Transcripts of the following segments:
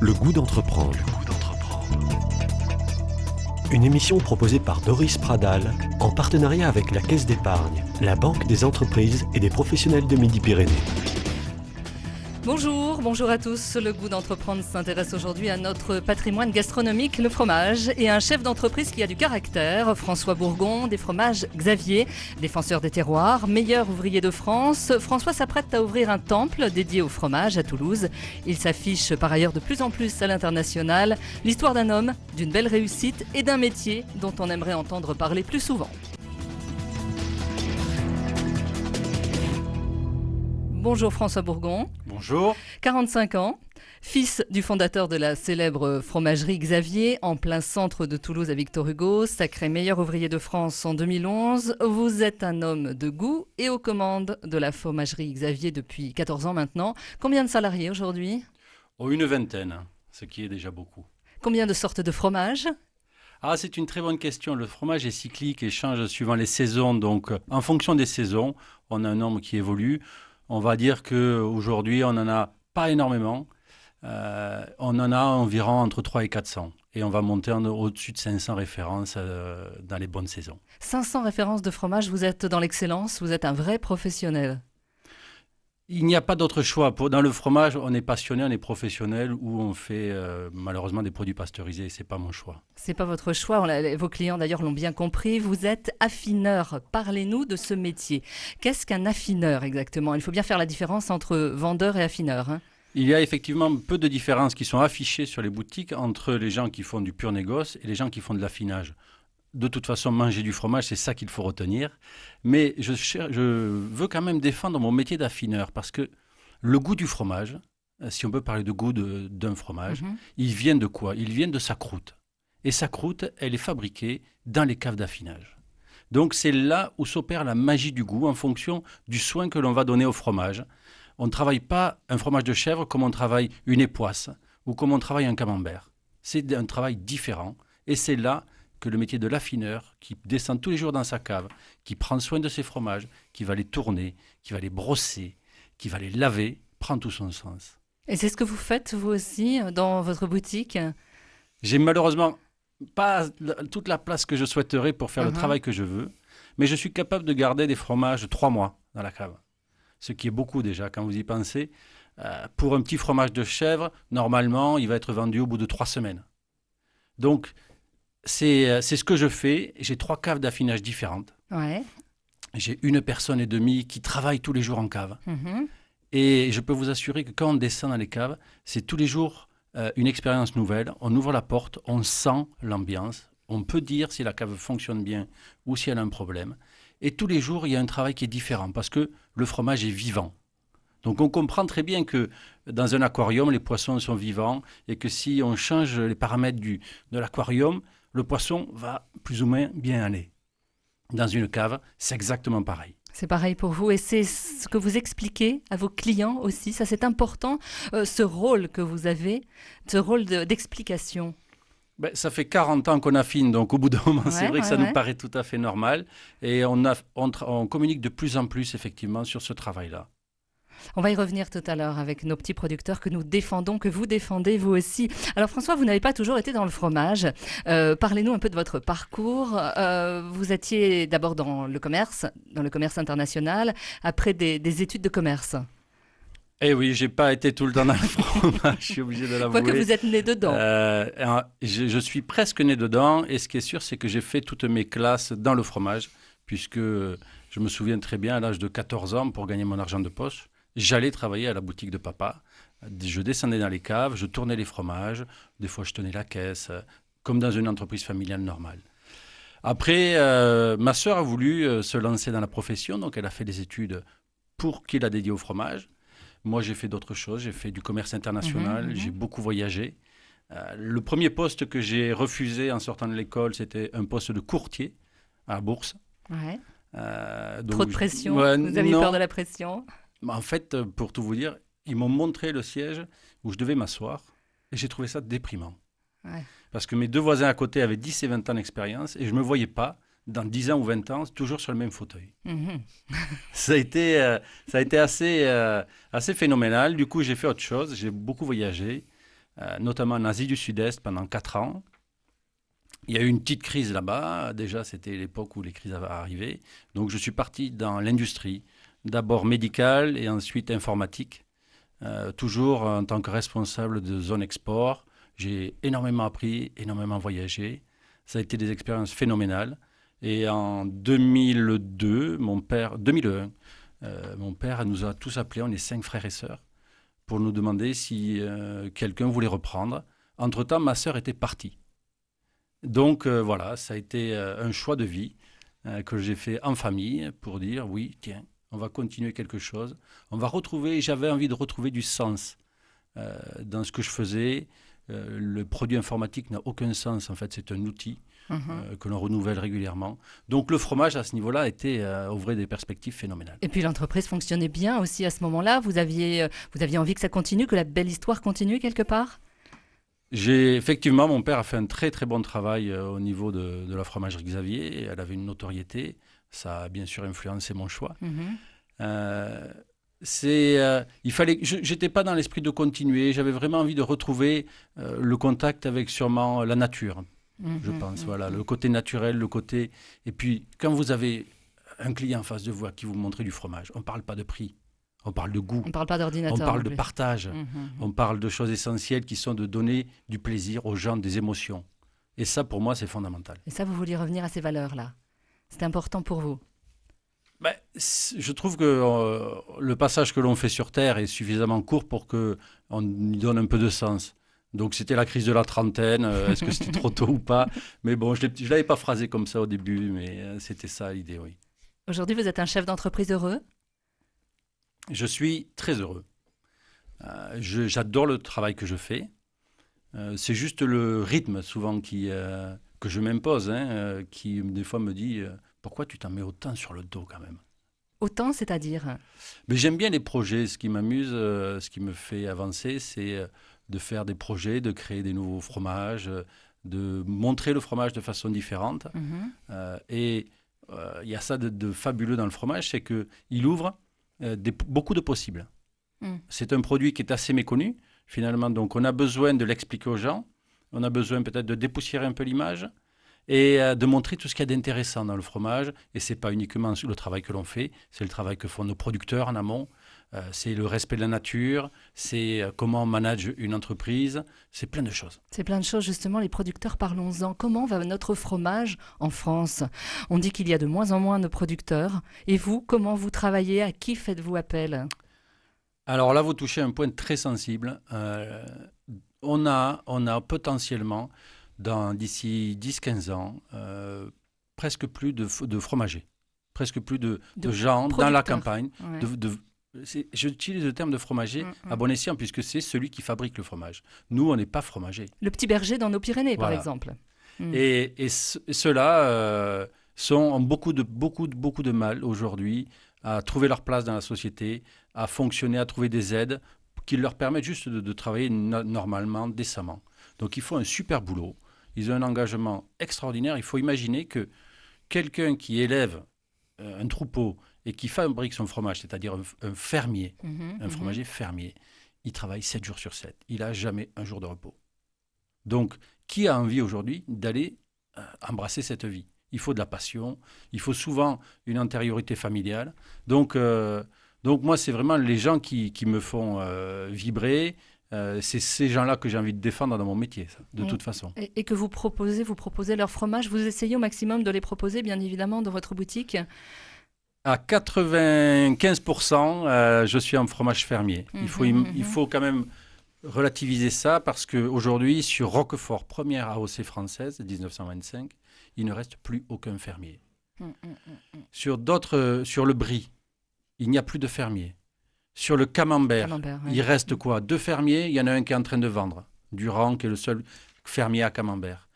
Le goût d'entreprendre. Une émission proposée par Doris Pradal en partenariat avec la Caisse d'épargne, la Banque des entreprises et des professionnels de Midi-Pyrénées. Bonjour à tous. Le goût d'entreprendre s'intéresse aujourd'hui à notre patrimoine gastronomique, le fromage, et à un chef d'entreprise qui a du caractère, François Bourgon, des fromages Xavier, défenseur des terroirs, meilleur ouvrier de France. François s'apprête à ouvrir un temple dédié au fromage à Toulouse. Il s'affiche par ailleurs de plus en plus à l'international. L'histoire d'un homme, d'une belle réussite et d'un métier dont on aimerait entendre parler plus souvent. Bonjour François Bourgon. Bonjour. 45 ans, fils du fondateur de la célèbre fromagerie Xavier, en plein centre de Toulouse à Victor Hugo, sacré meilleur ouvrier de France en 2011. Vous êtes un homme de goût et aux commandes de la fromagerie Xavier depuis 14 ans maintenant. Combien de salariés aujourd'hui ? Une vingtaine, ce qui est déjà beaucoup. Combien de sortes de fromages ? C'est une très bonne question. Le fromage est cyclique et change suivant les saisons. Donc, en fonction des saisons, on a un nombre qui évolue. On va dire qu'aujourd'hui, on n'en a pas énormément. On en a environ entre 300 et 400. Et on va monter au-dessus de 500 références dans les bonnes saisons. 500 références de fromage, vous êtes dans l'excellence, vous êtes un vrai professionnel. Il n'y a pas d'autre choix. Dans le fromage, on est passionné, on est professionnel, ou on fait malheureusement des produits pasteurisés. Ce n'est pas mon choix. Ce n'est pas votre choix. Vos clients d'ailleurs l'ont bien compris. Vous êtes affineur. Parlez-nous de ce métier. Qu'est-ce qu'un affineur exactement ? Il faut bien faire la différence entre vendeur et affineur. Il y a effectivement peu de différences qui sont affichées sur les boutiques entre les gens qui font du pur négoce et les gens qui font de l'affinage. De toute façon, manger du fromage, c'est ça qu'il faut retenir. Mais je veux quand même défendre mon métier d'affineur parce que le goût du fromage, si on peut parler de goût d'un fromage, il vient de quoi ? Il vient de sa croûte. Et sa croûte, elle est fabriquée dans les caves d'affinage. Donc c'est là où s'opère la magie du goût en fonction du soin que l'on va donner au fromage. On ne travaille pas un fromage de chèvre comme on travaille une époisse ou comme on travaille un camembert. C'est un travail différent et c'est là que le métier de l'affineur, qui descend tous les jours dans sa cave, qui prend soin de ses fromages, qui va les tourner, qui va les brosser, qui va les laver, prend tout son sens. Et c'est ce que vous faites, vous aussi, dans votre boutique ? J'ai malheureusement pas toute la place que je souhaiterais pour faire le travail que je veux, mais je suis capable de garder des fromages 3 mois dans la cave. Ce qui est beaucoup déjà, quand vous y pensez. Pour un petit fromage de chèvre, normalement, il va être vendu au bout de 3 semaines. Donc, c'est ce que je fais. J'ai 3 caves d'affinage différentes. Ouais. J'ai 1 personne et demie qui travaille tous les jours en cave. Et je peux vous assurer que quand on descend dans les caves, c'est tous les jours une expérience nouvelle. On ouvre la porte, on sent l'ambiance. On peut dire si la cave fonctionne bien ou si elle a un problème. Et tous les jours, il y a un travail qui est différent parce que le fromage est vivant. Donc on comprend très bien que dans un aquarium, les poissons sont vivants et que si on change les paramètres de l'aquarium, le poisson va plus ou moins bien aller. Dans une cave, c'est exactement pareil. C'est pareil pour vous et c'est ce que vous expliquez à vos clients aussi. Ça, c'est important, ce rôle que vous avez, ce rôle d'explication. Ça fait 40 ans qu'on affine, donc au bout d'un moment, c'est vrai que ça nous paraît tout à fait normal. Et on communique de plus en plus, effectivement, sur ce travail-là. On va y revenir tout à l'heure avec nos petits producteurs que nous défendons, que vous défendez vous aussi. Alors François, vous n'avez pas toujours été dans le fromage. Parlez-nous un peu de votre parcours. Vous étiez d'abord dans le commerce international, après des études de commerce. Eh oui, j'ai pas été tout le temps dans le fromage, je suis obligé de l'avouer. Quoique vous êtes né dedans. Je suis presque né dedans et ce qui est sûr, c'est que j'ai fait toutes mes classes dans le fromage, puisque je me souviens très bien, à l'âge de 14 ans, pour gagner mon argent de poche, j'allais travailler à la boutique de papa. Je descendais dans les caves, je tournais les fromages. Des fois, je tenais la caisse, comme dans une entreprise familiale normale. Après, ma sœur a voulu se lancer dans la profession, donc elle a fait des études pour qu'il la dédie au fromage. Moi, j'ai fait d'autres choses. J'ai fait du commerce international, j'ai beaucoup voyagé. Le premier poste que j'ai refusé en sortant de l'école, c'était un poste de courtier à la bourse. Ouais. Trop de pression, vous aviez peur de la pression ? En fait, pour tout vous dire, ils m'ont montré le siège où je devais m'asseoir et j'ai trouvé ça déprimant. Ouais. Parce que mes 2 voisins à côté avaient 10 et 20 ans d'expérience et je ne me voyais pas, dans 10 ans ou 20 ans, toujours sur le même fauteuil. Ça a été assez phénoménal. Du coup, j'ai fait autre chose. J'ai beaucoup voyagé. notamment en Asie du Sud-Est pendant 4 ans. Il y a eu une petite crise là-bas. Déjà, c'était l'époque où les crises avaient arrivé. Donc, je suis parti dans l'industrie, d'abord médicale et ensuite informatique, toujours en tant que responsable de zone export. J'ai énormément appris, énormément voyagé. Ça a été des expériences phénoménales. Et en 2001, mon père nous a tous appelés, on est 5 frères et sœurs, pour nous demander si quelqu'un voulait reprendre. Entre-temps, ma sœur était partie. Donc voilà, ça a été un choix de vie que j'ai fait en famille pour dire oui, tiens, on va continuer quelque chose. J'avais envie de retrouver du sens dans ce que je faisais. Le produit informatique n'a aucun sens, en fait, c'est un outil que l'on renouvelle régulièrement. Donc le fromage, à ce niveau-là, ouvrait des perspectives phénoménales. Et puis l'entreprise fonctionnait bien aussi à ce moment-là. Vous aviez envie que ça continue, que la belle histoire continue quelque part? Effectivement, mon père a fait un très très bon travail au niveau de la fromagerie Xavier. Elle avait une notoriété. Ça a bien sûr influencé mon choix. J'étais pas dans l'esprit de continuer. J'avais vraiment envie de retrouver le contact avec sûrement la nature, je pense. Voilà, le côté naturel, Et puis, quand vous avez un client en face de vous qui vous montre du fromage, on ne parle pas de prix. On parle de goût. On ne parle pas d'ordinateur. On parle de partage. On parle de choses essentielles qui sont de donner du plaisir aux gens, des émotions. Et ça, pour moi, c'est fondamental. Et ça, vous vouliez revenir à ces valeurs-là. C'est important pour vous. Je trouve que le passage que l'on fait sur Terre est suffisamment court pour qu'on y donne un peu de sens. Donc, c'était la crise de la trentaine. Est-ce que c'était trop tôt ou pas? Mais bon, je ne l'avais pas phrasé comme ça au début, mais c'était ça l'idée, oui. Aujourd'hui, vous êtes un chef d'entreprise heureux? Je suis très heureux. J'adore le travail que je fais. C'est juste le rythme, souvent, que je m'impose, qui, des fois, me dit pourquoi tu t'en mets autant sur le dos, quand même? Autant, c'est-à-dire? Mais j'aime bien les projets. Ce qui m'amuse, ce qui me fait avancer, c'est de faire des projets, de créer des nouveaux fromages, de montrer le fromage de façon différente. Et il y a ça de fabuleux dans le fromage, c'est qu'il ouvre beaucoup de possibles. C'est un produit qui est assez méconnu, finalement. Donc, on a besoin de l'expliquer aux gens. On a besoin peut-être de dépoussiérer un peu l'image et de montrer tout ce qu'il y a d'intéressant dans le fromage. Et ce n'est pas uniquement le travail que l'on fait, c'est le travail que font nos producteurs en amont. C'est le respect de la nature, c'est comment on manage une entreprise, c'est plein de choses. C'est plein de choses, justement, les producteurs, parlons-en. Comment va notre fromage en France? On dit qu'il y a de moins en moins de producteurs. Et vous, comment vous travaillez? À qui faites-vous appel? Alors là, vous touchez un point très sensible. On a potentiellement, d'ici 10-15 ans, presque plus de fromagers, presque plus de gens dans la campagne, j'utilise le terme de fromager à bon escient, puisque c'est celui qui fabrique le fromage. Nous, on n'est pas fromager. Le petit berger dans nos Pyrénées, par exemple. Et ceux-là ont beaucoup de mal aujourd'hui à trouver leur place dans la société, à fonctionner, à trouver des aides qui leur permettent juste de travailler normalement, décemment. Donc, ils font un super boulot. Ils ont un engagement extraordinaire. Il faut imaginer que quelqu'un qui élève un troupeau et qui fabrique son fromage, c'est-à-dire un fermier, un fromager fermier, il travaille 7 jours sur 7. Il n'a jamais un jour de repos. Donc, qui a envie aujourd'hui d'aller embrasser cette vie? Il faut de la passion, il faut souvent une antériorité familiale. Donc moi, c'est vraiment les gens qui me font vibrer. C'est ces gens-là que j'ai envie de défendre dans mon métier, de toute façon. Et que vous proposez leur fromage, vous essayez au maximum de les proposer, bien évidemment, dans votre boutique? À 95%, je suis un fromage fermier. Il faut quand même relativiser ça parce qu'aujourd'hui, sur Roquefort, première AOC française, 1925, il ne reste plus aucun fermier. Sur le Brie, il n'y a plus de fermiers. Sur le Camembert, il reste quoi? 2 fermiers, il y en a un qui est en train de vendre. Durand, qui est le seul fermier à Camembert.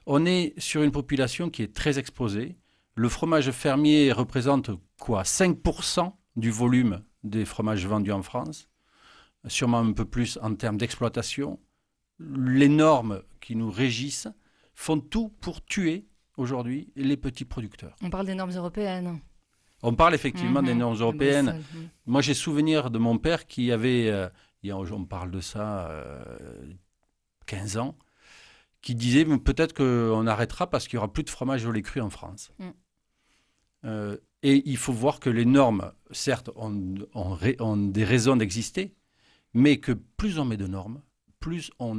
On est sur une population qui est très exposée. Le fromage fermier représente quoi? 5% du volume des fromages vendus en France. Sûrement un peu plus en termes d'exploitation. Les normes qui nous régissent font tout pour tuer aujourd'hui les petits producteurs. On parle des normes européennes. On parle effectivement des normes européennes. Moi, j'ai souvenir de mon père qui avait, on parle de ça, 15 ans, qui disait peut-être qu'on arrêtera parce qu'il n'y aura plus de fromage au lait cru en France. Et il faut voir que les normes, certes, ont des raisons d'exister, mais que plus on met de normes, plus on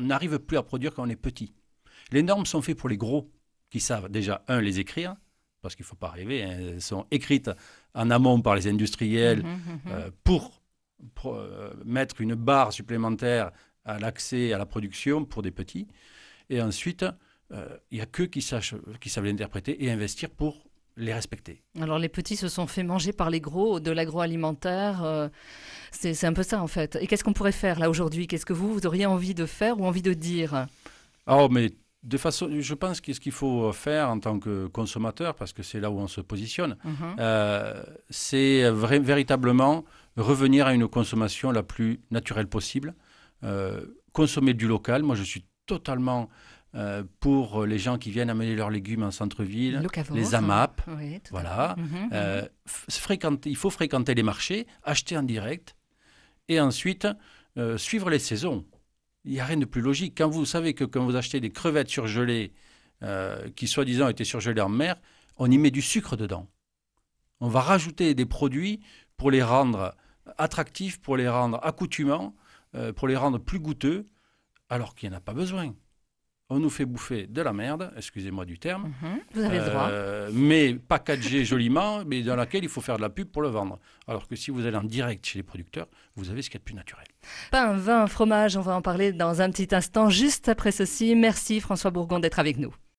n'arrive plus à produire quand on est petit. Les normes sont faites pour les gros qui savent déjà, les écrire, parce qu'il ne faut pas rêver, hein, elles sont écrites en amont par les industriels pour mettre une barre supplémentaire à l'accès à la production pour des petits. Et ensuite, il n'y a qu'eux qui savent l'interpréter et investir pour les respecter. Alors les petits se sont fait manger par les gros de l'agroalimentaire. C'est un peu ça en fait. Et qu'est-ce qu'on pourrait faire là aujourd'hui? Qu'est-ce que vous auriez envie de faire ou envie de dire? Mais de façon, je pense que ce qu'il faut faire en tant que consommateur, parce que c'est là où on se positionne, c'est véritablement revenir à une consommation la plus naturelle possible. Consommer du local. Moi, je suis totalement pour les gens qui viennent amener leurs légumes en centre-ville, les AMAP. Oui, voilà. Il faut fréquenter les marchés, acheter en direct et ensuite suivre les saisons. Il n'y a rien de plus logique. Quand vous savez que quand vous achetez des crevettes surgelées qui soi-disant étaient surgelées en mer, on y met du sucre dedans. On va rajouter des produits pour les rendre attractifs, pour les rendre accoutumants, pour les rendre plus goûteux, alors qu'il n'y en a pas besoin. On nous fait bouffer de la merde, excusez-moi du terme. Vous avez le droit. Mais packagé joliment, mais dans laquelle il faut faire de la pub pour le vendre. Alors que si vous allez en direct chez les producteurs, vous avez ce qu'il y a de plus naturel. Pain, vin, fromage, on va en parler dans un petit instant, juste après ceci. Merci François Bourgon d'être avec nous.